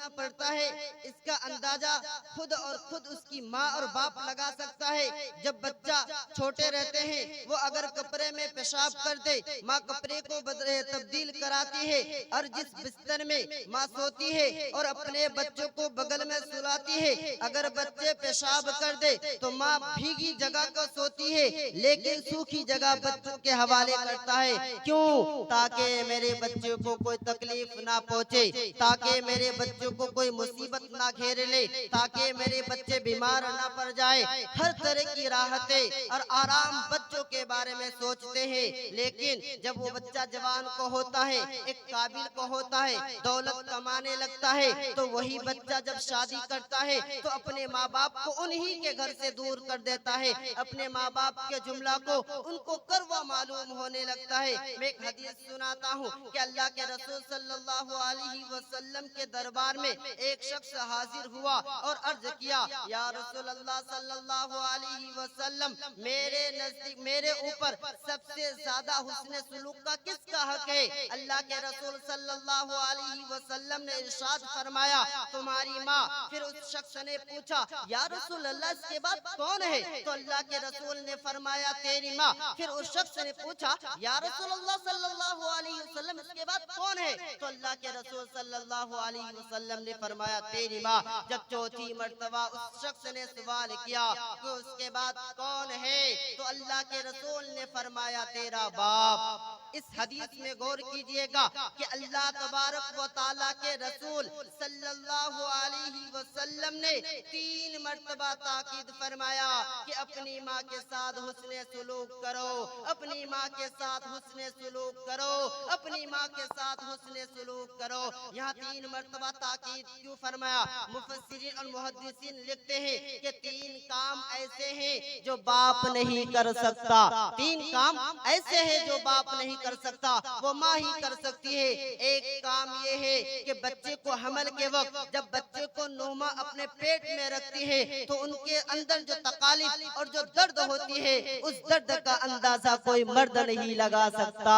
कितना पड़ता है इसका अंदाजा खुद और खुद उसकी माँ और बाप लगा सकता है। जब बच्चा छोटे रहते हैं, वो अगर कपड़े में पेशाब कर दे, माँ कपड़े को तब्दील कराती है, और जिस बिस्तर में माँ सोती है और अपने बच्चों को बगल में सुलाती है, अगर बच्चे पेशाब कर दे तो माँ भीगी जगह को सोती है, लेकिन सूखी जगह बच्चों के हवाले करता है। क्यों? ताकि मेरे बच्चों को कोई तकलीफ ना पहुँचे, ताकि मेरे बच्चों को कोई मुसीबत ना घेर ले, ताकि मेरे बच्चे बीमार ना पड़ जाए। हर तरह की राहतें और आराम बच्चों के बारे में सोचते हैं। लेकिन जब वो बच्चा जवान को होता है, एक काबिल को होता है, दौलत कमाने लगता है, तो वही बच्चा जब शादी करता है तो अपने माँ बाप को उन्हीं के घर से दूर कर देता है। अपने माँ बाप के जुमला को उनको करवा मालूम होने लगता है। मैं एक हदीस सुनाता हूँ कि अल्लाह के रसूल सल्लल्लाहु अलैहि वसल्लम के दरबार में एक शख्स हाजिर हुआ और अर्ज किया, या रसूल अल्लाह सल्लल्लाहु अलैहि वसल्लम, मेरे नजदीक मेरे ऊपर सबसे ज्यादा हुस्न सुलूक का किसका हक है? अल्लाह के रसूल सल्लल्लाहु अलैहि वसल्लम ने इरशाद फरमाया, तुम्हारी माँ। फिर उस शख्स ने पूछा, या रसूल अल्लाह, इसके बाद कौन है? तो अल्लाह के रसूल ने फरमाया, तेरी माँ। फिर उस शख्स ने पूछा, या रसूल अल्लाह सल्लल्लाहु अलैहि वसल्लम, इसके बाद कौन है? तो अल्लाह के रसूल सल्लल्लाहु अलैहि वसल्लम ने फरमाया, तेरी माँ। जब चौथी मर्तबा उस शख्स ने सवाल किया कि उसके बाद कौन है, तो अल्लाह के रसूल ने फरमाया, तेरा बाप। इस हदीस में गौर कीजिएगा कि अल्लाह तबारक व तआला के रसूल सल्लल्लाहु अलैहि वसल्लम ने 3 मर्तबा ताकीद फरमाया कि अपनी माँ के साथ हुस्न सुलूक करो, अपनी माँ के साथ हुस्न सुलूक करो, अपनी माँ के साथ हुस्न सुलूक करो। यहाँ 3 मर्तबा ताकीद क्यों फरमाया? मुफस्सिरीन और मुहद्दिसीन लिखते हैं कि 3 काम ऐसे हैं जो बाप नहीं कर सकता। 3 काम ऐसे हैं जो बाप नहीं कर सकता, वो माँ ही कर सकती है। एक काम ये है कि बच्चे को हमल के वक्त जब बच्चे को नोमा अपने पेट में रखती है तो उनके अंदर जो तकालीफ और जो दर्द होती है, उस दर्द का अंदाजा कोई मर्द नहीं लगा सकता।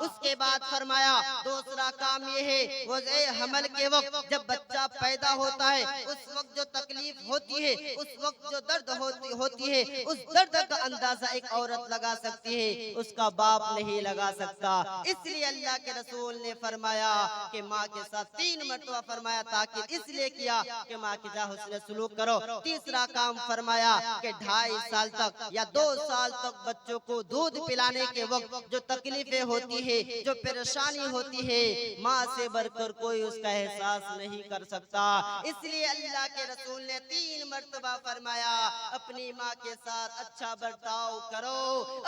उसके बाद फरमाया, दूसरा काम ये है, वो हमल के वक्त जब बच्चा पैदा होता है, उस वक्त जो तकलीफ होती है, उस वक्त जो दर्द होती है, उस दर्द का अंदाजा एक औरत लगा सकती है, उसका बाप नहीं लगा सकता। इसलिए अल्लाह के रसूल ने फरमाया कि माँ के साथ 3 मरतबा फरमाया, ताकि इसलिए किया कि माँ के साथ हुस्न सुलूक करो। तीसरा काम फरमाया कि 2.5 साल तक या 2 साल तक बच्चों को दूध पिलाने के वक्त जो तकलीफें होती है, जो परेशानी होती है, माँ से बढ़कर कोई उसका एहसास नहीं कर सकता। इसलिए अल्लाह के रसूल ने 3 मरतबा फरमाया, अपनी माँ के साथ अच्छा बर्ताव करो,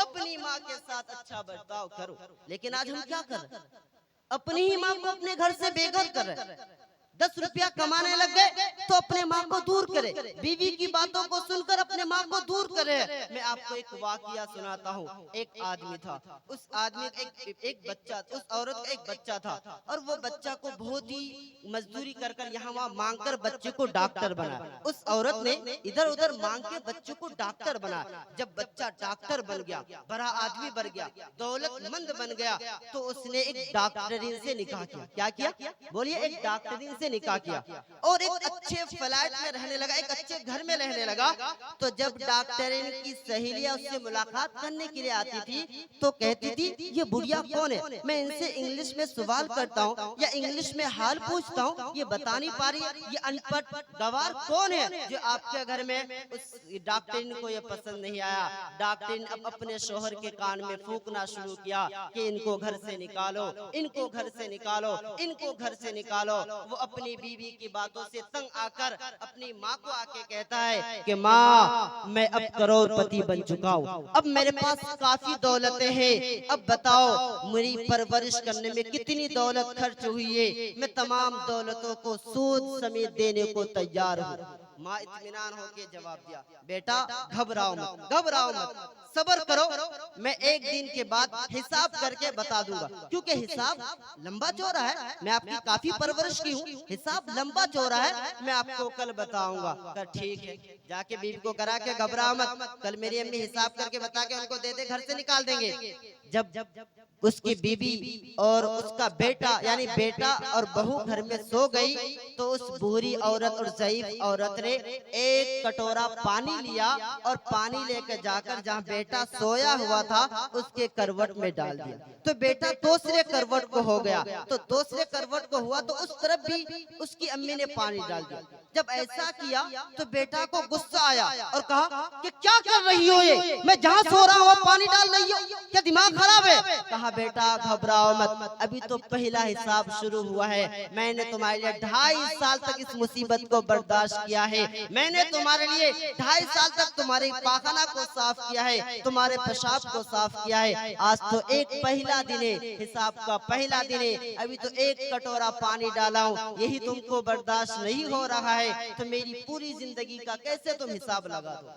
अपनी माँ के साथ अच्छा बर्ताव करो। लेकिन आज हम क्या कर रहे हैं? अपनी ही माँ को अपने घर से बेघर कर रहे हैं। 10 रुपया कमाने लग गए तो अपने माँ को दूर करे, बीवी की बातों को सुनकर अपने माँ को दूर करे। मैं आपको एक वाकया सुनाता हूँ। एक आदमी था, उस आदमी का एक बच्चा, उस औरत का एक बच्चा था, और वो बच्चा को बहुत ही मजदूरी कर कर यहाँ वहाँ मांग कर बच्चे को डॉक्टर बनाया। उस औरत ने इधर उधर मांग के बच्चे को डॉक्टर बनाया। जब बच्चा डॉक्टर बन गया, बड़ा आदमी बन गया, दौलतमंद बन गया, तो उसने एक डॉक्टरीन से निकाह किया। क्या किया? बोलिए, एक डॉक्टरीन से निकाह किया और एक अच्छे फ्लैट में रहने लगा, एक अच्छे घर में रहने लगा। तो जब डॉक्टरीन की सहेलियां उससे मुलाकात करने के लिए आती थी तो कहती थी, ये बुढ़िया कौन है? मैं इनसे इंग्लिश में सवाल करता हूँ या इंग्लिश में हाल पूछता हूँ, ये बता नहीं पा रही है, ये अनपढ़ गवार कौन है जो आपके घर में? उस डॉक्टरीन को ये पसंद नहीं आया। डॉक्टरीन अब अपने शोहर के कान में फूंकना शुरू किया कि इनको घर से निकालो, इनको घर से निकालो, इनको घर से निकालो। वो अपनी बीवी की बातों से तंग आकर अपनी माँ को आके कहता है कि माँ, मैं अब करोड़पति बन चुका हूँ, अब मेरे पास काफी दौलतें हैं, अब बताओ मेरी परवरिश करने में कितनी दौलत खर्च हुई है, मैं तमाम दौलतों को सूद समेत देने को तैयार हूँ। माँ इत्मीनान होके जवाब दिया, बेटा घबराओ मत, घबराओ मत, सब्र करो, मैं एक दिन के बाद हिसाब करके बता दूंगा, क्योंकि हिसाब लंबा चौड़ा है, मैं आपकी काफी परवरिश की हूँ, हिसाब लंबा चौड़ा है, मैं आपको कल बताऊंगा। तो ठीक है, जाके बीवी को करा के घबराओ मत, कल मेरी अम्मी हिसाब करके बता के उनको दे दे, घर से निकाल देंगे। जब उसकी बीबी और उसका बेटा यानी बेटा और बहू घर में सो गई तो उस बूढ़ी औरत और ज़ईफ औरत ने एक कटोरा पानी लिया और पानी लेकर जाकर जहाँ बेटा सोया हुआ था उसके करवट में डाल दिया। तो बेटा दूसरे करवट को हो गया, तो दूसरे करवट को हुआ तो उस तरफ भी उसकी अम्मी ने पानी डाल दिया। जब ऐसा किया तो बेटा को गुस्सा आया और कहा कि क्या कर रही हो ये, मैं जहाँ सो रहा हूँ पानी डाल रही हो, क्या दिमाग खराब है? कहा बेटा घबराओ मत, अभी तो पहला हिसाब शुरू हुआ है। मैंने तुम्हारे लिए 2.5 साल तक इस मुसीबत को बर्दाश्त किया है। मैंने तुम्हारे लिए 2.5 साल तक तुम्हारे पाखाना को साफ किया है, तुम्हारे पेशाब को साफ किया है। आज तो एक पहला दिन है, हिसाब का पहला दिन है, अभी तो एक कटोरा पानी डाला हूँ, यही तुमको बर्दाश्त नहीं हो रहा है तो मेरी पूरी जिंदगी का कैसे तुम हिसाब लगा दो?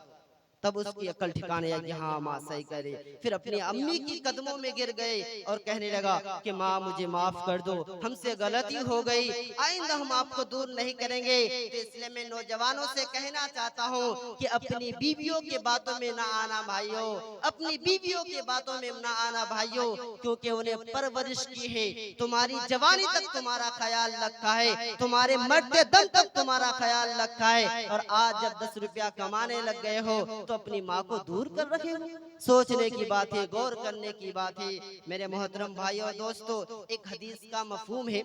तब उसकी अकल ठिकाने आई कि हाँ माँ सही कह रही। फिर अपनी अम्मी की कदमों में गिर गए और कहने लगा कि माँ मुझे माफ कर दो, हमसे गलती हो गई, आइंदा हम आपको दूर नहीं करेंगे। तो इसलिए मैं नौजवानों से कहना चाहता हूँ कि अपनी बीवियों के बातों में ना आना भाइयों, अपनी बीवियों के बातों में ना आना भाइयों, क्योंकि उन्हें परवरिश की है, तुम्हारी जवानी तक तुम्हारा ख्याल रखा है, तुम्हारे मरते दम तक तुम्हारा ख्याल रखा है, और आज जब 10 रुपया कमाने लग गए हो तो अपनी माँ को दूर कर रखे हो। सोचने की बात है, गौर करने की बात है। मेरे मोहतरम भाइयों और दोस्तों, एक हदीस का मफहूम है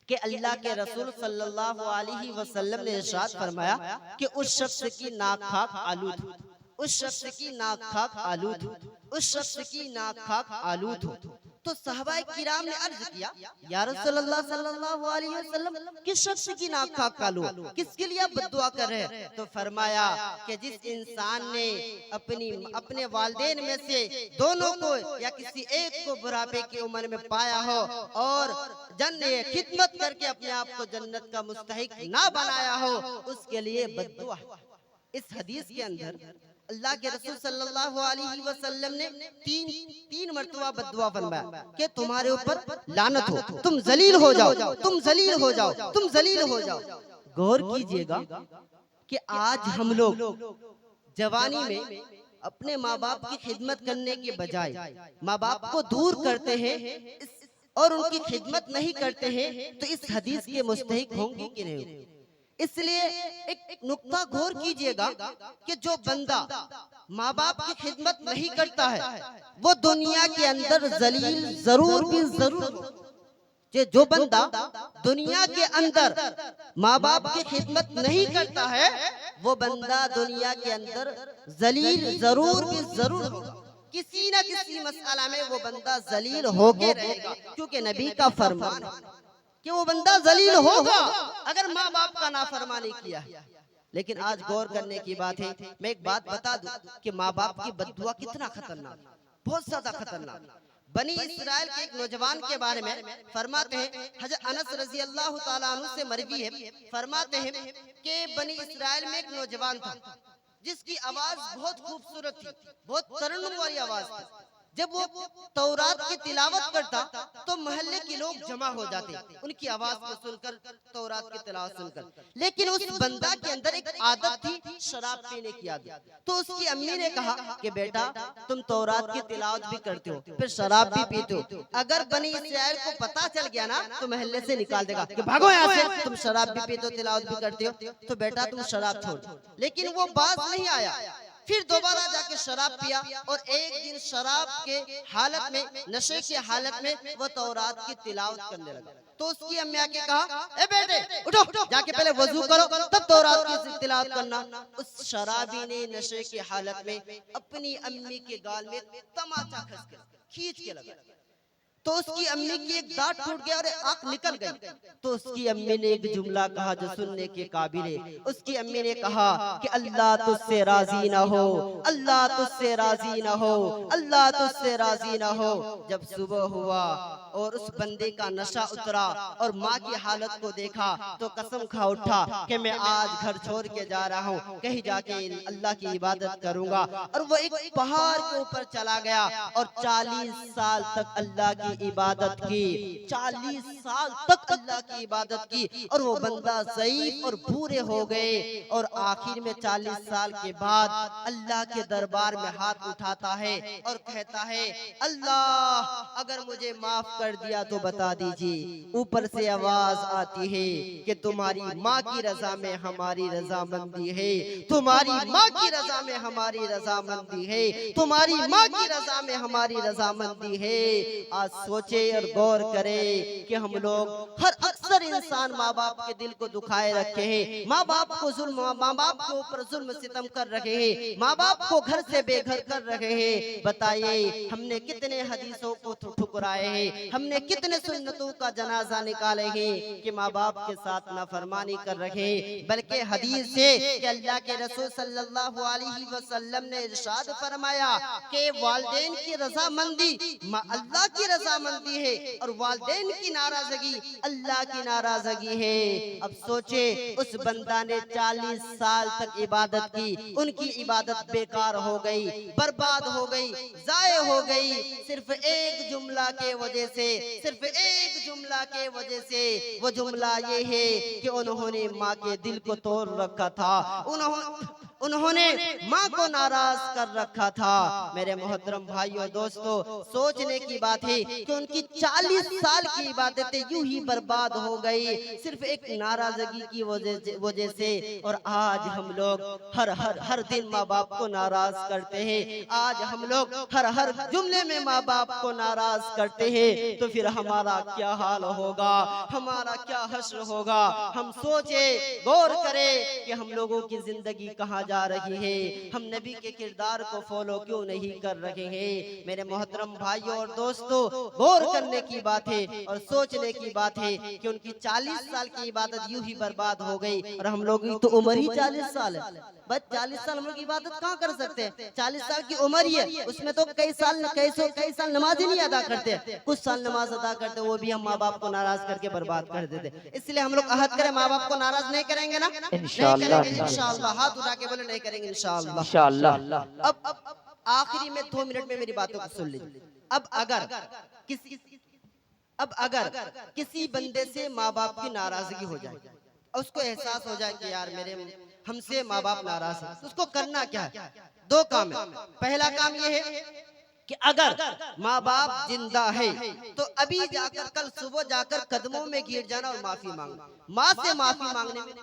कि अल्लाह के रसूल सल्लल्लाहु अलैहि वसल्लम ने इरशाद फरमाया कि उस शख्स की नाक खाक आलूद हो, उस शख्स की नाक खाक आलूद हो, उस शख्स की नाक खाक आलूद हो। तो सहाबाए किराम ने अर्ज किया, या रसूलल्लाह सल्लल्लाहु अलैहि वसल्लम, किस शख्स की नाक खाक आलूद, किसके लिए आप बद्दुआ कर रहे हैं? तो फरमाया कि जिस इंसान ने अपने वालिदैन में से दोनों को या किसी एक को बुढ़ापे की उम्र में पाया हो और खिदमत करके अपने आप को जन्नत का मुस्तहिक ना बनाया हो, उसके लिए बद्दुआ। इस हदीस के अंदर अल्लाह के रसूल सल्लल्लाहु अलैहि वसल्लम ने तीन मर्तबा बद्दुआ फरमाया कि तुम्हारे ऊपर लानत हो, तुम जलील हो जाओ, तुम जलील हो जाओ, तुम जलील हो जाओ। गौर कीजिएगा कि आज हम लोग जवानी में अपने माँ बाप की खिदमत करने के बजाय माँ बाप को दूर करते हैं और उनकी खिदमत नहीं करते हैं, तो इस हदीस के मुस्तहिक होंगे कि नहीं? इसलिए एक नुक्ता गौर कीजिएगा कि जो बंदा माँ बाप की खिदमत नहीं करता है वो दुनिया के अंदर जलील जरूर भी जरूर। जो बंदा दुनिया के अंदर माँ बाप की खिदमत नहीं करता है वो बंदा दुनिया के अंदर जलील जरूर भी जरूर होगा। किसी न किसी मसला में वो बंदा जलील होके रहेगा, क्योंकि नबी का फरमान है कि वो बंदा जलील होगा अगर माँ बाप का नाफरमानी किया है। लेकिन आज गौर करने की बात है, मैं एक बात बता दूं कि माँ बाप की बद्दुआ कितना खतरनाक, बहुत ज्यादा खतरनाक। बनी इस्राइल के एक नौजवान के बारे में फरमाते हैं, हज़रत अनस रजी अल्लाह ताला अन्हु से मरवी है, फरमाते हैं कि बनी इस्राइल में एक नौजवान था जिसकी आवाज बहुत खूबसूरत थी, बहुत तरन्नुम वाली आवाज थी। जब वो तौरात की तिलावत करता तो मोहल्ले के लोग जमा हो जाते उनकी आवाज को सुनकर, तौरात की तिलावत सुनकर। लेकिन उस बंदा के अंदर एक आदत थी शराब पीने की आदत। तो उसकी अम्मी ने कहा कि बेटा तुम तौरात की तिलावत भी करते हो फिर शराब भी पीते हो, अगर बनी इस्राइल को पता चल गया ना तो मोहल्ले से निकाल देगा कि भागो यहाँ से, तुम शराब भी पीते हो तिलावत भी करते हो, तो बेटा तुम शराब छोड़। लेकिन वो बात नहीं आया, फिर दोबारा जाके शराब पिया और एक दिन शराब के हालत में, नशे की हालत में वो तौरात की तिलावत करने लगा। तो उसकी अम्मी आके कहा, ए बेटे उठो, जाके पहले वजू करो तब तौरात की तिलावत करना। उस शराबी ने नशे की हालत में अपनी अम्मी के गाल में तमाचा खींच के लगा, तो उसकी अम्मी की एक दांत टूट गया और आंख निकल गई। तो उसकी अम्मी ने एक जुमला कहा जो सुनने के काबिल है। उसकी अम्मी ने कहा कि अल्लाह तुझसे राजी ना हो, अल्लाह तुझसे राजी ना हो, अल्लाह तुझसे राजी ना हो। जब सुबह हुआ और उस बंदे का नशा उतरा और माँ की हालत को देखा तो कसम खा उठा कि मैं आज घर छोड़ के जा रहा हूँ, कहीं जाके अल्लाह की इबादत करूंगा। और वो एक पहाड़ के ऊपर चला गया और 40 साल तक अल्लाह की इबादत की, 40 साल तक अल्लाह की इबादत की। और वो बंदा ज़ईफ और बूढ़े हो गए और आखिर में 40 साल के बाद अल्लाह के दरबार में हाथ उठाता है और कहता है, अल्लाह अगर मुझे माफ कर दिया तो बता दीजिए। ऊपर से आवाज आती है कि तुम्हारी माँ की रजा में हमारी रजामंदी है, तुम्हारी माँ की रजा में हमारी रजामंदी है, तुम्हारी माँ की रजा में हमारी रजामंदी है। आज सोचे और गौर करे कि हम लोग हर अक्सर इंसान माँ बाप के दिल को दुखाए रखे हैं, माँ बाप को जुल्म, माँ बाप के ऊपर जुल्म सितम कर रहे हैं, माँ बाप को घर से बेघर कर रहे हैं। बताइए हमने कितने हदीसों को ठुकराए हैं, हमने कितने सुन्नतों का जनाजा निकाले हैं कि माँ बाप के साथ नाफरमानी कर रहे हैं। बल्कि हदीस से कि अल्लाह के रसूल सल्लल्लाहु अलैहि वसल्लम ने इरशाद फरमाया कि वालिदैन की रजामंदी अल्लाह की रजामंदी है और वालिदैन की नाराजगी अल्लाह की नाराजगी है। अब सोचे उस बंदा ने 40 साल तक इबादत की, उनकी इबादत बेकार हो गई, बर्बाद हो गई, जाये हो गई, सिर्फ एक जुमला के वजह से, सिर्फ एक जुमला के वजह से। वो जुमला ये है कि उन्होंने माँ के दिल को तोड़ रखा था, उन्होंने माँ को नाराज कर रखा था। मेरे मोहतरम भाइयों दोस्तों, सोचने की बात है कि उनकी 40 साल की इबादतें यूं ही बर्बाद हो गई सिर्फ एक नाराजगी की वजह से। और आज हम लोग हर दिन माँ बाप को नाराज करते हैं, आज हम लोग हर जुमले में माँ बाप को नाराज करते हैं, तो फिर हमारा क्या हाल होगा, हमारा क्या हश्र होगा। हम सोचे गौर करें कि हम लोगों की जिंदगी कहाँ जा रही है, हम नबी के किरदार को फॉलो क्यों नहीं कर रहे हैं। मेरे मोहतरम भाइयों और दोस्तों, गौर करने की बात है और सोचने की बात है कि उनकी 40 साल की इबादत यूं ही बर्बाद हो गई। और हम लोग की तो उम्र ही 40 साल है, बस 40 साल हम लोग इबादत कहाँ कर सकते हैं। 40 साल की उम्र ही है, उसमें तो कई साल नमाज ही नहीं अदा करते, कुछ साल नमाज अदा करते वो भी हम माँ बाप को नाराज करके बर्बाद कर देते। इसलिए हम लोग अहद करें माँ बाप को नाराज नहीं करेंगे ना, इंशाअल्लाह, इंशाअल्लाह। हाथ उठा के बोले नहीं करेंगे इंशाअल्लाह, इंशाअल्लाह। अब आखिरी में 2 मिनट में मेरी बातों को सुन लीजिए। अब अगर किसी बंदे से माँ बाप की नाराजगी हो जाए, उसको एहसास हो जाए कि यार मेरे हमसे माँ बाप नाराज है, तो उसको करना क्या है? 2 काम है। पहला काम ये है कि अगर माँ बाप जिंदा है तो अभी जाकर, कल सुबह जाकर कदमों में गिर जाना और माफी मांगना। माँ से माफी मांगने में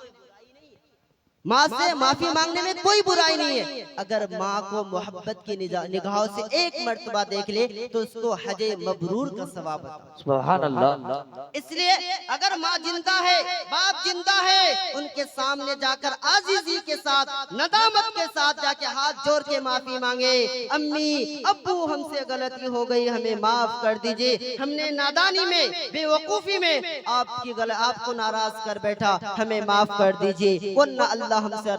माँ से माफी मांगने में कोई बुराई नहीं है। अगर माँ को मोहब्बत की निगाहों से एक मर्तबा देख ले तो उसको हजे मबरूर का सवाब होता। सुभान अल्लाह। इसलिए अगर माँ जिंदा है, बाप जिंदा है, उनके सामने जाकर आजीजी के साथ, नदामत के साथ जाके हाथ जोड़ के माफी मांगे, अम्मी अब्बू हमसे गलती हो गई, हमें माफ कर दीजिए, हमने नादानी में, बेवकूफी में आपको नाराज कर बैठा, हमें माफ कर दीजिए, वरना अल्लाह हमसे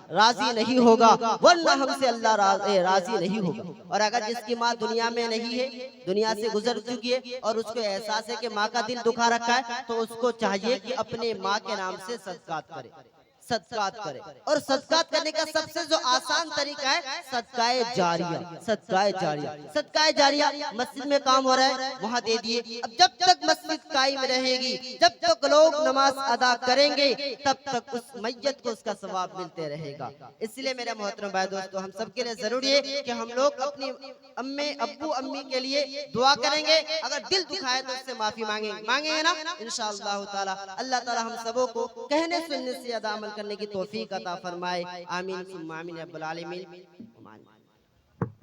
राजी नहीं होगा, वरना हमसे अल्लाह राजी नहीं होगा। और अगर जिसकी माँ दुनिया में नहीं है, दुनिया से गुजर चुकी है और उसको एहसास है कि माँ का दिल दुखा रखा है, तो उसको चाहिए कि अपने माँ के नाम से सदकात करे, सदकात करे। और सदकात करने का सबसे जो आसान तरीका है सदकाए जारिया, सदकाए जारिया। सदकाए जारिया मस्जिद में काम हो रहा है, वहाँ दे दिए। अब जब तक मस्जिद कायम रहेगी, जब तक लोग नमाज अदा करेंगे, तब तक उस मैयत को उसका सवाब मिलते रहेगा। इसलिए मेरे मोहतरम भाई दोस्तों, हम सबके लिए जरूरी है कि हम लोग अपनी अब्बू अम्मी के लिए दुआ करेंगे। अगर दिल दुखाए तो उससे माफी मांगेंगे ना, इंशाअल्लाह ताला। अल्लाह ताला हम सबों को कहने सुनने से ज्यादा अमल करने की तौफीक अता फरमाए। आमीन सुम्मा आमीन या रब्बल आलमीन।